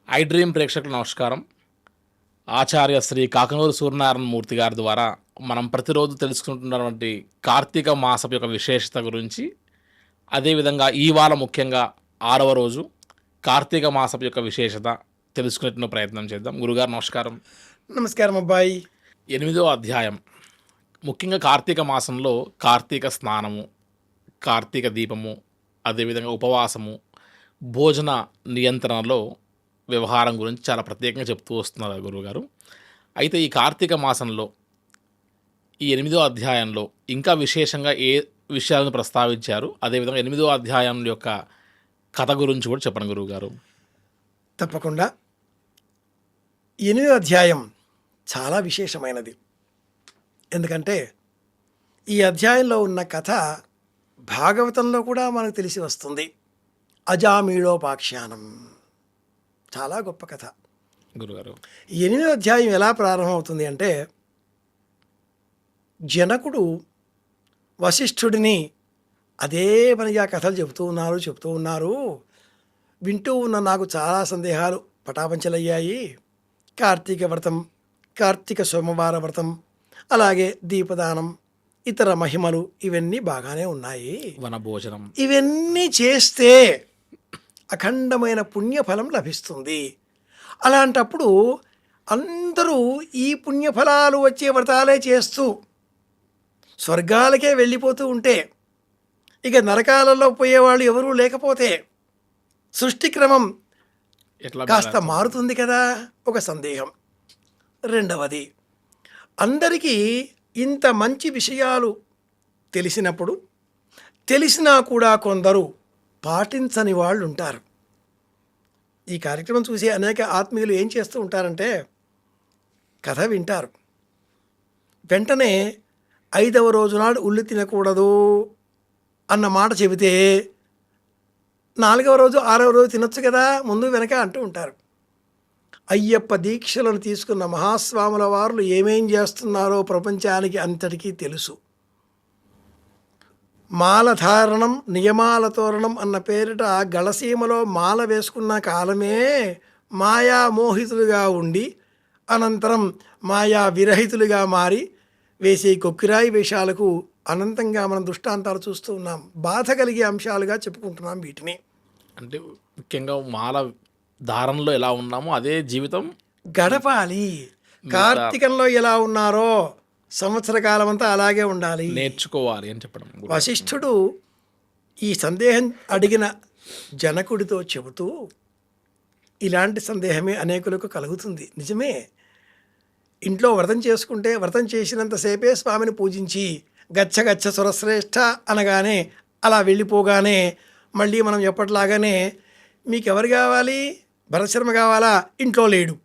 I dream ప్రేక్షకులకు నమస్కారం. ఆచార్య శ్రీ కాకనూరు సూర్యనారాయణ మూర్తి గారి ద్వారా మనం ప్రతిరోజు తెలుసుకుంటున్నటువంటి కార్తీక మాసం యొక్క విశేషత గురించి, అదేవిధంగా ఇవాళ ముఖ్యంగా 6వ రోజు కార్తీక మాసం యొక్క విశేషత తెలుసుకునే ప్రయత్నం చేద్దాం. గురుగారు నమస్కారం. నమస్కారం అబ్బాయి. 8వ అధ్యాయం ముఖ్యంగా కార్తీక మాసంలో కార్తీక స్నానము, కార్తీక దీపము, అదేవిధంగా ఉపవాసము, భోజన నియంత్రణలో వ్యవహారం గురించి చాలా ప్రత్యేకంగా చెప్తూ వస్తున్నారు గురువుగారు. అయితే ఈ కార్తీక మాసంలో ఈ 8వ అధ్యాయంలో ఇంకా విశేషంగా ఏ విషయాలను ప్రస్తావించారు, అదేవిధంగా 8వ అధ్యాయం యొక్క కథ గురించి కూడా చెప్పండి గురువుగారు. తప్పకుండా. 8వ అధ్యాయం చాలా విశేషమైనది. ఎందుకంటే ఈ అధ్యాయంలో ఉన్న కథ భాగవతంలో కూడా మనకు తెలిసి వస్తుంది. అజామీళోపాఖ్యానం చాలా గొప్ప కథ గురుగారు. 8వ అధ్యాయం ఎలా ప్రారంభమవుతుంది అంటే, జనకుడు వశిష్ఠుడిని అదే పనిగా కథలు చెబుతూ ఉన్నారు. వింటూ ఉన్న నాకు చాలా సందేహాలు పటాపంచలయ్యాయి. కార్తీక వ్రతం, కార్తీక సోమవార వ్రతం, అలాగే దీపదానం, ఇతర మహిమలు ఇవన్నీ బాగానే ఉన్నాయి. వనభోజనం ఇవన్నీ చేస్తే అఖండమైన పుణ్యఫలం లభిస్తుంది. అలాంటప్పుడు అందరూ ఈ పుణ్యఫలాలు వచ్చే వ్రతాలే చేస్తూ స్వర్గాలకే వెళ్ళిపోతూ ఉంటే, ఇక నరకాలలో పోయేవాళ్ళు ఎవరూ లేకపోతే సృష్టి క్రమం కాస్త మారుతుంది కదా, ఒక సందేహం. రెండవది, అందరికీ ఇంత మంచి విషయాలు తెలిసినప్పుడు తెలిసినా కూడా కొందరు పాటించని వాళ్ళు ఉంటారు. ఈ కార్యక్రమం చూసి అనేక ఆత్మీయులు ఏం చేస్తూ ఉంటారంటే, కథ వింటారు, వెంటనే 5వ రోజు నాడు ఉల్లి తినకూడదు అన్న మాట చెబితే 4వ రోజు 6వ రోజు తినొచ్చు కదా, ముందు వెనక అంటూ ఉంటారు. అయ్యప్ప దీక్షలను తీసుకున్న మహాస్వాముల వారు ఏమేం చేస్తున్నారో ప్రపంచానికి అంతటికీ తెలుసు. మాలధారణం నియమాల తోరణం అన్న పేరిట గళసీమలో మాల వేసుకున్న కాలమే మాయా మోహితులుగా ఉండి, అనంతరం మాయా విరహితులుగా మారి వేసే కొక్కిరాయి వేషాలకు అనంతంగా మనం దృష్టాంతాలు చూస్తూ ఉన్నాం. బాధ కలిగే అంశాలుగా చెప్పుకుంటున్నాం వీటిని. అంటే ముఖ్యంగా మాల ధారణలో ఎలా ఉన్నామో అదే జీవితం గడపాలి. కార్తీకంలో ఎలా ఉన్నారో సంవత్సర కాలం అంతా అలాగే ఉండాలి, నేర్చుకోవాలి అని చెప్పడం. వశిష్ఠుడు ఈ సందేహం అడిగిన జనకుడితో చెబుతూ, ఇలాంటి సందేహమే అనేకులకు కలుగుతుంది. నిజమే, ఇంట్లో వ్రతం చేసుకుంటే వ్రతం చేసినంతసేపే స్వామిని పూజించి గచ్చ గచ్చ సురశ్రేష్ఠ అనగానే అలా వెళ్ళిపోగానే మళ్ళీ మనం ఎప్పటిలాగానే మీకెవరు కావాలి, భరతశర్మ కావాలా, ఇంట్లో లేడు,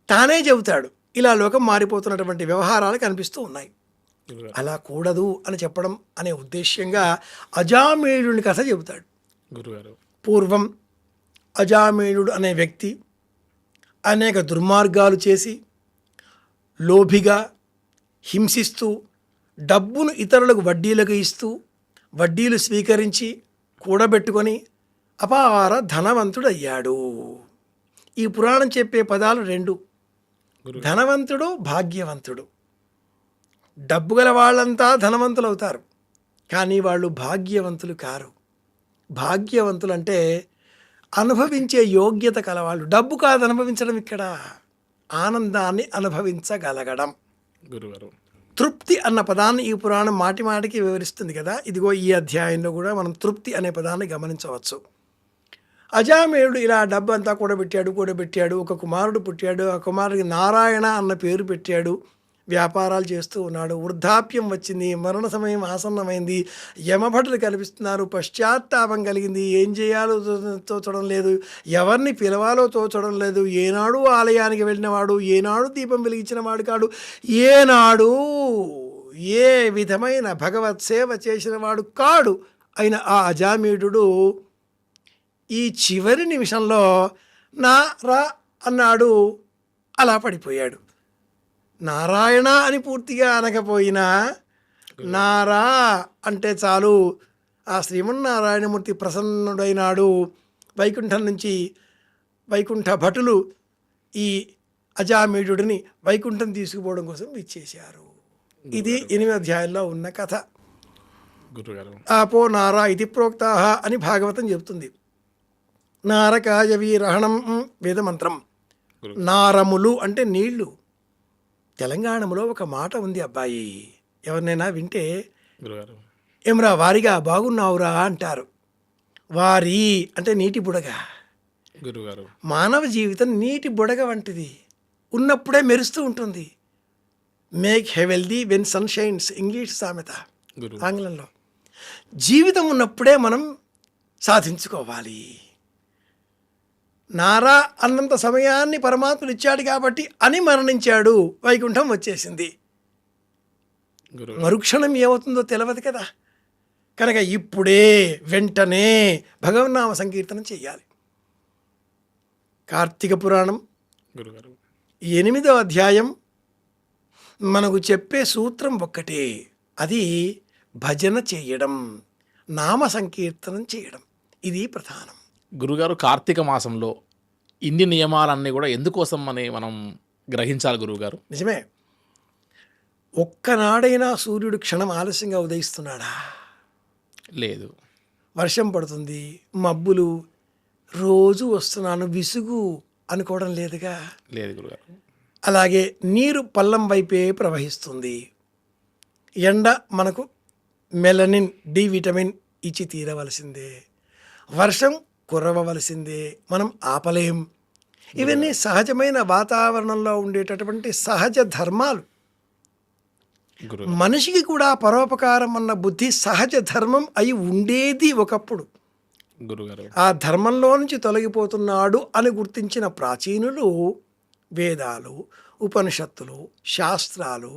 తానే చెబుతాడు. ఇలా లోకం మారిపోతున్నటువంటి వ్యవహారాలు కనిపిస్తూ ఉన్నాయి. అలా కూడదు అని చెప్పడం అనే ఉద్దేశ్యంగా అజామేళుని కథ చెబుతాడు గురుగారు. పూర్వం అజామేళుడు అనే వ్యక్తి అనేక దుర్మార్గాలు చేసి, లోభిగా హింసిస్తూ, డబ్బును ఇతరులకు వడ్డీలకు ఇస్తూ, వడ్డీలు స్వీకరించి కూడబెట్టుకొని అపార ధనవంతుడయ్యాడు. ఈ పురాణం చెప్పే పదాలు 2: ధనవంతుడు, భాగ్యవంతుడు. డబ్బు గల వాళ్ళంతా ధనవంతులు అవుతారు, కానీ వాళ్ళు భాగ్యవంతులు కారు. భాగ్యవంతులు అంటే అనుభవించే యోగ్యత కలవాళ్ళు. డబ్బు కాదు అనుభవించడం, ఇక్కడ ఆనందాన్ని అనుభవించగలగడం. గురుగారు, తృప్తి అన్న పదాన్ని ఈ పురాణం మాటి మాటికి వివరిస్తుంది కదా. ఇదిగో ఈ అధ్యాయంలో కూడా మనం తృప్తి అనే పదాన్ని గమనించవచ్చు. అజామేయుడు ఇలా డబ్బు అంతా కూడబెట్టాడు. ఒక కుమారుడు పుట్టాడు. ఆ కుమారుడికి నారాయణ అన్న పేరు పెట్టాడు. వ్యాపారాలు చేస్తూ ఉన్నాడు. వృద్ధాప్యం వచ్చింది, మరణ సమయం ఆసన్నమైంది, యమభటులు కనిపిస్తున్నారు. పశ్చాత్తాపం కలిగింది. ఏం చేయాలో తోచడం లేదు, ఎవరిని పిలవాలో తోచడం లేదు. ఏనాడు ఆలయానికి వెళ్ళినవాడు, ఏనాడు దీపం వెలిగించిన వాడు కాడు, ఏనాడు ఏ విధమైన భగవత్ సేవ చేసిన వాడు కాడు అయిన ఆ అజామీయుడు ఈ చివరి నిమిషంలో నా రా అన్నాడు. అలా పడిపోయాడు. నారాయణ అని పూర్తిగా అనకపోయినా నారా అంటే చాలు, ఆ శ్రీమన్నారాయణమూర్తి ప్రసన్నుడైనాడు. వైకుంఠం నుంచి వైకుంఠ భటులు ఈ అజామేఢుడిని వైకుంఠం తీసుకుపోవడం కోసం ఇచ్చేశారు. ఇది 8 అధ్యాయాల్లో ఉన్న కథ. గురుగారు ఆపో నారా ఇది ప్రోక్తాహ అని భాగవతం చెబుతుంది. నారకాయ వీరహణం వేదమంత్రం. నారములు అంటే నీళ్లు. తెలంగాణలో ఒక మాట ఉంది అబ్బాయి, ఎవరినైనా వింటే గురుగారు ఏమ్రా వారిగా బాగున్నావురా అంటారు. వారి అంటే నీటి బుడగ. గురుగారు మానవ జీవితం నీటి బుడగ వంటిది, ఉన్నప్పుడే మెరుస్తూ ఉంటుంది. Make hay while the when sun shines, English సామెత గురు ఆంగ్లంలో. జీవితం ఉన్నప్పుడే మనం సాధించుకోవాలి. నారా అన్నంత సమయాన్ని పరమాత్ముడు ఇచ్చాడు కాబట్టి అని మరణించాడు, వైకుంఠం వచ్చేసింది. గురు మరుక్షణం ఏమవుతుందో తెలియదు కదా. కనుక ఇప్పుడే వెంటనే భగవన్నామ సంకీర్తనం చెయ్యాలి. కార్తీక పురాణం గురుగారు 8వ అధ్యాయం మనకు చెప్పే సూత్రం ఒక్కటే, అది భజన చేయడం, నామ సంకీర్తనం చేయడం. ఇది ప్రధానం. గురుగారు కార్తీక మాసంలో ఇన్ని నియమాలన్నీ కూడా ఎందుకోసం అని మనం గ్రహించాలి గురువుగారు? నిజమే. ఒక్కనాడైనా సూర్యుడు క్షణం ఆలస్యంగా ఉదయిస్తున్నాడా? లేదు. వర్షం పడుతుంది, మబ్బులు, రోజు వస్తున్నాను విసుగు అనుకోవడం లేదుగా. లేదు గురుగారు. అలాగే నీరు పల్లం వైపే ప్రవహిస్తుంది. ఎండ మనకు మెలనిన్, డి విటమిన్ ఇచ్చి తీరవలసిందే. వర్షం కురవవలసిందే, మనం ఆపలేం. ఇవన్నీ సహజమైన వాతావరణంలో ఉండేటటువంటి సహజ ధర్మాలు. గురు మనిషికి కూడా పరోపకారం అన్న బుద్ధి సహజ ధర్మం అయి ఉండేది ఒకప్పుడు. గురుగారు ఆ ధర్మంలో నుంచి తొలగిపోతున్నాడు అని గుర్తించిన ప్రాచీనులు వేదాలు, ఉపనిషత్తులు, శాస్త్రాలు,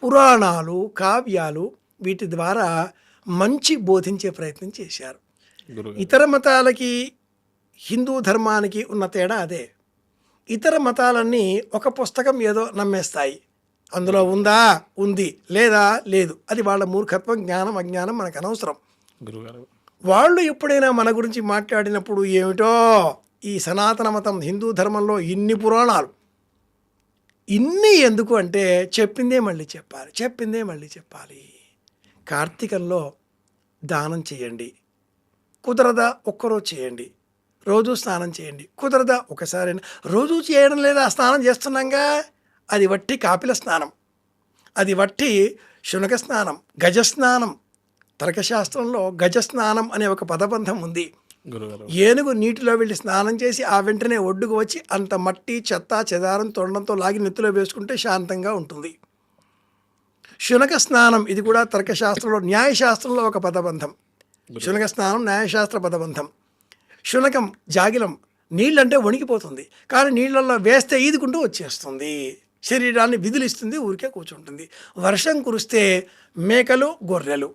పురాణాలు, కావ్యాలు వీటి ద్వారా మంచి బోధించే ప్రయత్నం చేశారు. గురుగారు ఇతర మతాలకి హిందూ ధర్మానికి ఉన్న తేడా అదే. ఇతర మతాలన్నీ ఒక పుస్తకం ఏదో నమ్మేస్తాయి, అందులో ఉందా ఉంది, లేదా లేదు. అది వాళ్ళ మూర్ఖత్వం, జ్ఞానం, అజ్ఞానం మనకు అనవసరం. గురుగారు వాళ్ళు ఎప్పుడైనా మన గురించి మాట్లాడినప్పుడు ఏమిటో ఈ సనాతన మతం హిందూ ధర్మంలో ఇన్ని పురాణాలు, ఇన్ని ఎందుకు అంటే చెప్పిందే మళ్ళీ చెప్పాలి, చెప్పిందే మళ్ళీ చెప్పాలి. కార్తీకంలో దానం చేయండి, కుదరదా ఒక్కరోజు చేయండి. రోజు స్నానం చేయండి, కుదరదా ఒకసారి. రోజు చేయడం లేదా, స్నానం చేస్తున్నాంగా, అది వట్టి కాపిల స్నానం, అది వట్టి శునక స్నానం, గజస్నానం. తర్కశాస్త్రంలో గజస్నానం అనే ఒక పదబంధం ఉంది. గురుగారు ఏనుగు నీటిలో వెళ్ళి స్నానం చేసి ఆ వెంటనే ఒడ్డుకు వచ్చి అంత మట్టి, చెత్త, చెదారం తొండంతో లాగి నెత్తిలో వేసుకుంటే శాంతంగా ఉంటుంది. శునక స్నానం, ఇది కూడా తర్కశాస్త్రంలో, న్యాయశాస్త్రంలో ఒక పదబంధం. శునక స్నానం న్యాయశాస్త్ర పదబంధం. శునకం, జాగిలం, నీళ్ళంటే వణికిపోతుంది, కానీ నీళ్ళల్లో వేస్తే ఈదుకుంటూ వచ్చేస్తుంది, శరీరాన్ని విదిలిస్తుంది, ఊరికే కూర్చుంటుంది. వర్షం కురిస్తే మేకలు, గొర్రెలు,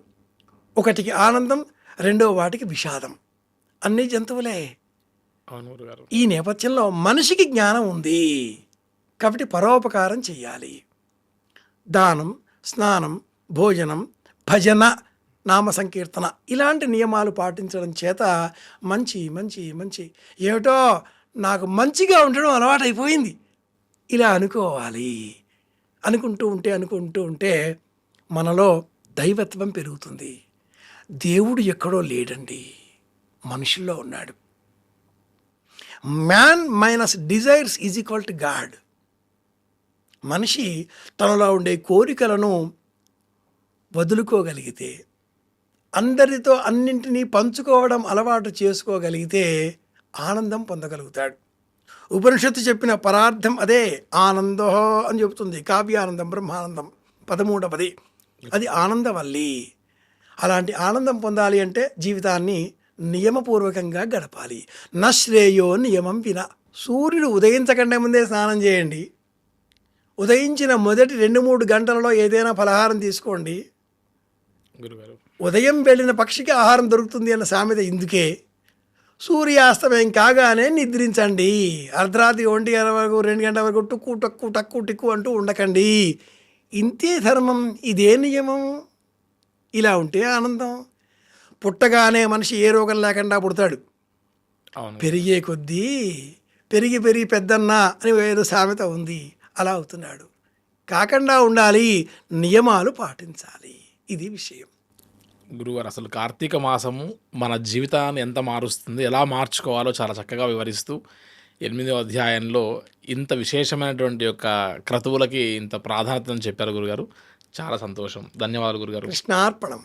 ఒకటికి ఆనందం, రెండో వాటికి విషాదం. అన్ని జంతువులే. అవును గురుగారు. ఈ నేపథ్యంలో మనిషికి జ్ఞానం ఉంది కాబట్టి పరోపకారం చెయ్యాలి. దానం, స్నానం, భోజనం, భజన, నామ సంకీర్తన ఇలాంటి నియమాలు పాటించడం చేత మంచి మంచి మంచి ఏమిటో నాకు మంచిగా ఉండడం అలవాటైపోయింది ఇలా అనుకోవాలి. అనుకుంటూ ఉంటే మనలో దైవత్వం పెరుగుతుంది. దేవుడు ఎక్కడో లేడండి, మనుషుల్లో ఉన్నాడు. Man minus desires is equal to God. మనిషి తనలో ఉండే కోరికలను వదులుకోగలిగితే, అందరితో అన్నింటినీ పంచుకోవడం అలవాటు చేసుకోగలిగితే ఆనందం పొందగలుగుతాడు. ఉపనిషత్తు చెప్పిన పరార్థం అదే. ఆనందో అని చెబుతుంది. కావ్యానందం, బ్రహ్మానందం 13వది. అది ఆనందవల్లి. అలాంటి ఆనందం పొందాలి అంటే జీవితాన్ని నియమపూర్వకంగా గడపాలి. నశ్రేయో నియమం విన. సూర్యుడు ఉదయించకంటే ముందే స్నానం చేయండి. ఉదయించిన మొదటి 2-3 గంటలలో ఏదైనా ఫలహారం తీసుకోండి. గురుగారు ఉదయం వెళ్ళిన పక్షికి ఆహారం దొరుకుతుంది అన్న సామెత ఇందుకే. సూర్యాస్తమయం కాగానే నిద్రించండి. అర్ధరాత్రి 1 గంటల వరకు, 2 గంటల వరకు టుక్కు టక్కు టక్కు టిక్కు అంటూ ఉండకండి. ఇంతే ధర్మం, ఇదే నియమం. ఇలా ఉంటే ఆనందం. పుట్టగానే మనిషి ఏ రోగం లేకుండా పుడతాడు. అవును పెరిగే కొద్దీ పెరిగి పెరిగి పెద్దన్న అని ఏదో సామెత ఉంది, అలా అవుతున్నాడు. కాకుండా ఉండాలి, నియమాలు పాటించాలి, ఇది విషయం. గురుగారు అసలు కార్తీక మాసము మన జీవితాన్ని ఎంత మారుస్తుంది, ఎలా మార్చుకోవాలో చాలా చక్కగా వివరిస్తూ 8వ అధ్యాయంలో ఇంత విశేషమైనటువంటి యొక్క క్రతువులకి ఇంత ప్రాధాన్యతను చెప్పారు గురుగారు. చాలా సంతోషం. ధన్యవాదాలు గురుగారు. కృష్ణార్పణం.